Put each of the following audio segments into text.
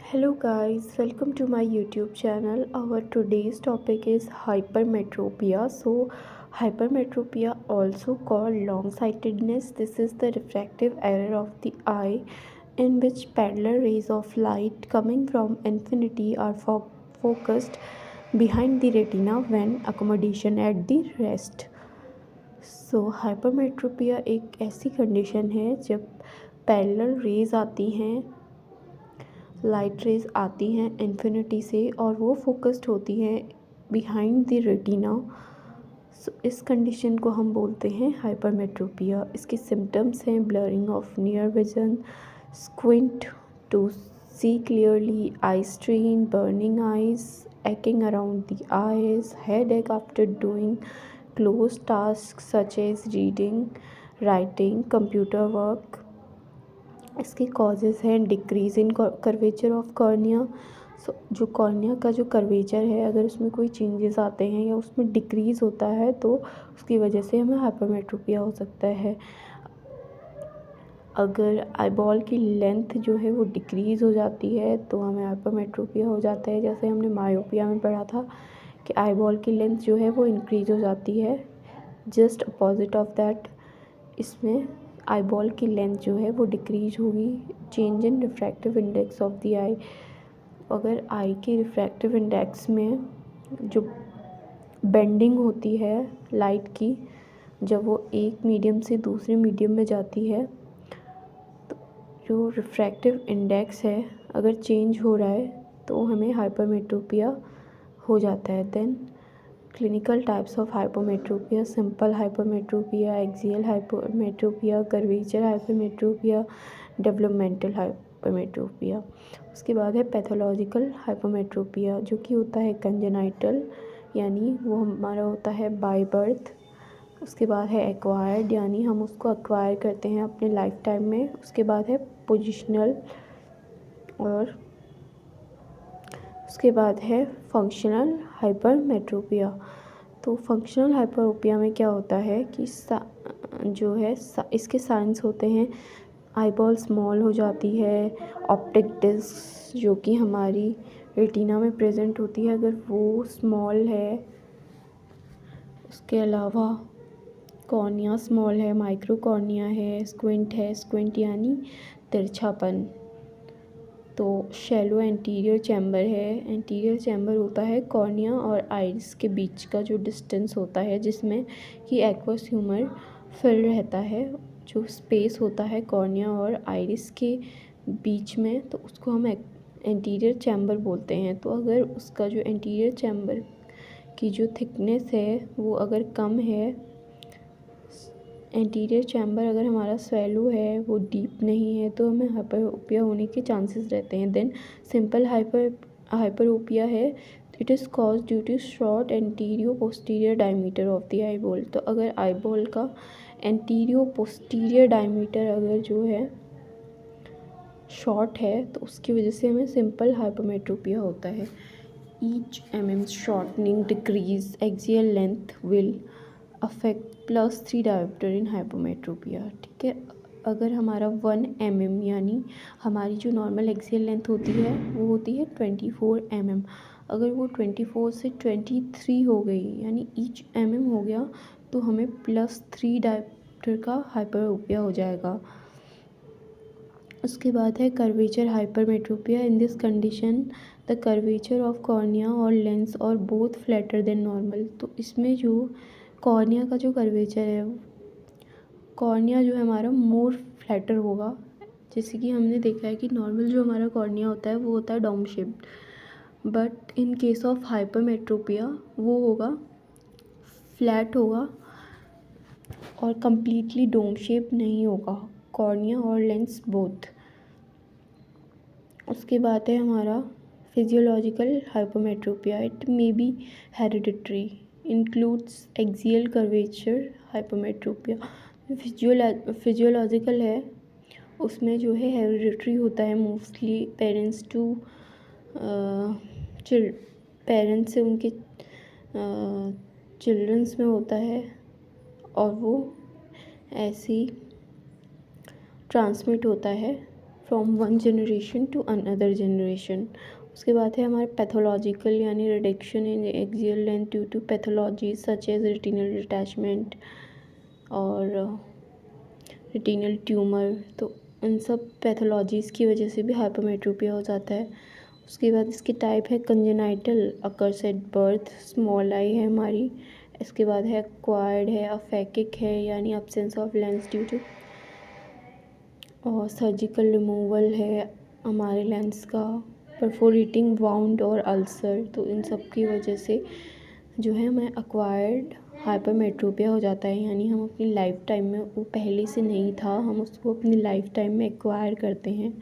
Hello guys, welcome to my YouTube channel. Our today's topic is hypermetropia. So, hypermetropia, also called long-sightedness, this is the refractive error of the eye in which parallel rays of light coming from infinity are focused behind the retina when accommodation at the rest. So hypermetropia एक ऐसी condition है जब parallel raise आती हैं, light rays आती हैं infinity से और वो फोकस्ड होती हैं बिहाइंड द रेटिना। सो इस कंडीशन को हम बोलते हैं हाइपरमेट्रोपिया। इसके सिम्टम्स हैं blurring of near vision, squint to see clearly, eye strain, burning eyes, aching around the eyes, headache after doing close tasks such as reading, writing, computer work। इसके causes हैं decrease in curvature of cornea. So जो cornea का जो curvature है, अगर उसमें कोई changes आते हैं या उसमें डिक्रीज़ होता है तो उसकी वजह से हमें हाइपरमेट्रोपिया हो सकता है। अगर आईबॉल की लेंथ जो है वो डिक्रीज़ हो जाती है तो हमें हाइपरमेट्रोपिया हो जाता है। जैसे हमने मायोपिया में पढ़ा था कि आईबॉल की लेंथ जो है वो इंक्रीज़ हो जाती है। जस्ट अपोजिट ऑफ दैट, इसमें आईबॉल की लेंथ जो है वो डिक्रीज होगी। Change in refractive index of the eye, अगर आई के रिफ्रैक्टिव इंडेक्स में जो बेंडिंग होती है लाइट की, जब वो एक मीडियम से दूसरे मीडियम में जाती है तो जो रिफ्रैक्टिव इंडेक्स है अगर चेंज हो रहा है तो हमें हाइपरमेट्रोपिया हो जाता है। Then clinical types of hypermetropia: simple hypermetropia, axial hypermetropia, curvature hypermetropia, developmental hypermetropia. उसके बाद है पैथोलॉजिकल हाइपरमेट्रोपिया, जो कि होता है कंजेनाइटल, यानी वो हमारा होता है बाय बर्थ। उसके बाद है एक्वायर्ड, यानी हम उसको एक्वायर करते हैं अपने लाइफ टाइम में। उसके बाद है पोजिशनल, और उसके बाद है फंक्शनल हाइपरमेट्रोपिया। तो फंक्शनल हाइपरोपिया में क्या होता है कि जो है इसके साइंस होते हैं: आईबॉल स्मॉल हो जाती है, ऑप्टिक डिस्क जो कि हमारी रेटिना में प्रेजेंट होती है अगर वो स्मॉल है, उसके अलावा कॉर्निया स्मॉल है, माइक्रो कॉर्निया है, स्क्विंट यानी तिरछापन। तो शैलो एंटीरियर चैम्बर है, एंटीरियर चैम्बर होता है कॉर्निया और आइरिस के बीच का जो डिस्टेंस होता है जिसमें कि एक्वस ह्यूमर फिल रहता है। जो स्पेस होता है कॉर्निया और आइरिस के बीच में, तो उसको हम एंटीरियर चैम्बर बोलते हैं। तो अगर उसका जो एंटीरियर चैम्बर की जो थिकनेस है वो अगर कम है, एंटीरियर चैम्बर अगर हमारा स्वेलो है, वो डीप नहीं है, तो हमें हाइपरोपिया होने के चांसेस रहते हैं। देन सिंपल हाइपरोपिया है, it is cause due to short anterior posterior diameter of the eye ball. तो अगर आई बॉल का एंटीरियो पोस्टीरियर डायमीटर अगर जो है शॉर्ट है तो उसकी वजह से हमें सिंपल हाइपरमेट्रोपिया होता है। Each shortening decrease axial length will affect +3 dioptre in hypermetropia. ठीक है, अगर हमारा 1 mm यानी हमारी जो नॉर्मल एक्सियल लेंथ होती है वो होती है 24 mm, अगर वो 24 से 23 हो गई यानी ईच mm हो गया तो हमें +3 डायोप्टर का हाइपरोपिया हो जाएगा। उसके बाद है curvature hypermetropia. In this condition the curvature of cornea और लेंस और बोथ फ्लैटर देन नॉर्मल। तो इसमें जो कॉर्निया का जो कर्वेचर है, कॉर्निया जो है हमारा मोर फ्लैटर होगा। जैसे कि हमने देखा है कि नॉर्मल जो हमारा कॉर्निया होता है वो होता है dome shaped, but in case of hypermetropia वो होगा फ्लैट होगा और कम्प्लीटली डोम शेप नहीं होगा, कॉर्निया और लेंस बोथ। उसके बाद है हमारा physiological hypermetropia. It may be hereditary, includes axial curvature hypermetropia. Physiological है, उसमें जो है हेरिडिटरी होता है, मोस्टली पेरेंट्स टू पेरेंट्स से उनके चिल्ड्रंस में होता है और वो ऐसे ही ट्रांसमिट होता है from one generation to another generation. उसके बाद है हमारे पैथोलॉजिकल यानी reduction in axial length due to pathology such as retinal detachment और रेटिनल ट्यूमर। तो इन सब पैथोलॉजीज़ की वजह से भी हाइपरमेट्रोपिया हो जाता है। उसके बाद इसके टाइप है congenital occurs at birth, small I है हमारी। इसके बाद है एक्वायर्ड है, अफेकिक है यानी absence of lens due to, और सर्जिकल रिमूवल है हमारे लेंस का, परफोरेटिंग वाउंड और अल्सर। तो इन सब की वजह से जो है हमें एक्वायर्ड हाइपरमेट्रोपिया हो जाता है, यानी हम अपनी लाइफ टाइम में, वो पहले से नहीं था, हम उसको अपनी लाइफ टाइम में एक्वायर करते हैं।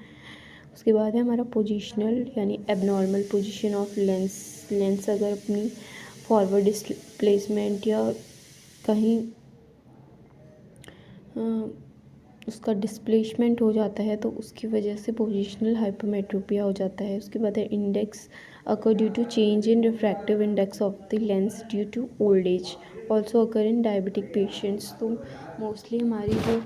उसके बाद है हमारा पोजिशनल यानी एबनॉर्मल पोजीशन ऑफ लेंस अगर अपनी फॉरवर्ड डिस्प्लेसमेंट या कहीं उसका डिस्प्लेसमेंट हो जाता है तो उसकी वजह से पोजिशनल हाइपरमेट्रोपिया हो जाता है। उसके बाद है index occur due to change in refractive index of the lens due to old age, also occur in diabetic patients. तो मोस्टली हमारी जो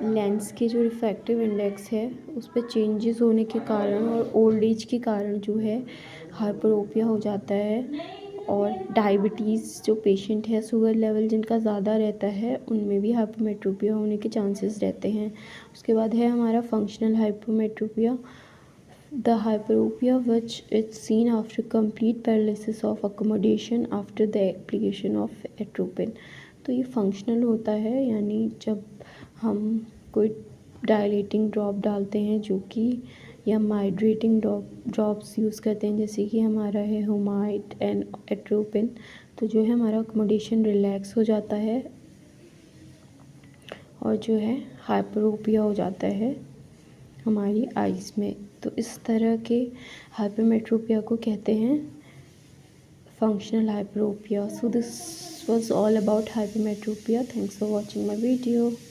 लेंस के जो रिफ्रैक्टिव इंडेक्स है उस पर चेंजेस होने के कारण और ओल्ड एज के कारण जो है हाइपरोपिया हो जाता है। और डायबिटीज़ जो पेशेंट है, शुगर लेवल जिनका ज़्यादा रहता है, उनमें भी हाइपरमेट्रोपिया होने के चांसेस रहते हैं। उसके बाद है हमारा functional hypermetropia, the hyperopia which is seen after complete paralysis of accommodation after the application of atropine. तो ये फंक्शनल होता है, यानी जब हम कोई डायलेटिंग ड्रॉप डालते हैं जो कि, या माइड्रेटिंग ड्रॉप्स यूज़ करते हैं जैसे कि हमारा है होमाइट एंड एट्रोपिन, तो जो है हमारा अकोमोडेशन रिलैक्स हो जाता है और जो है हाइपरोपिया हो जाता है हमारी आइज़ में। तो इस तरह के हाइपरमेट्रोपिया को कहते हैं functional hyperopia. So this was all about hypermetropia. Thanks for watching my video.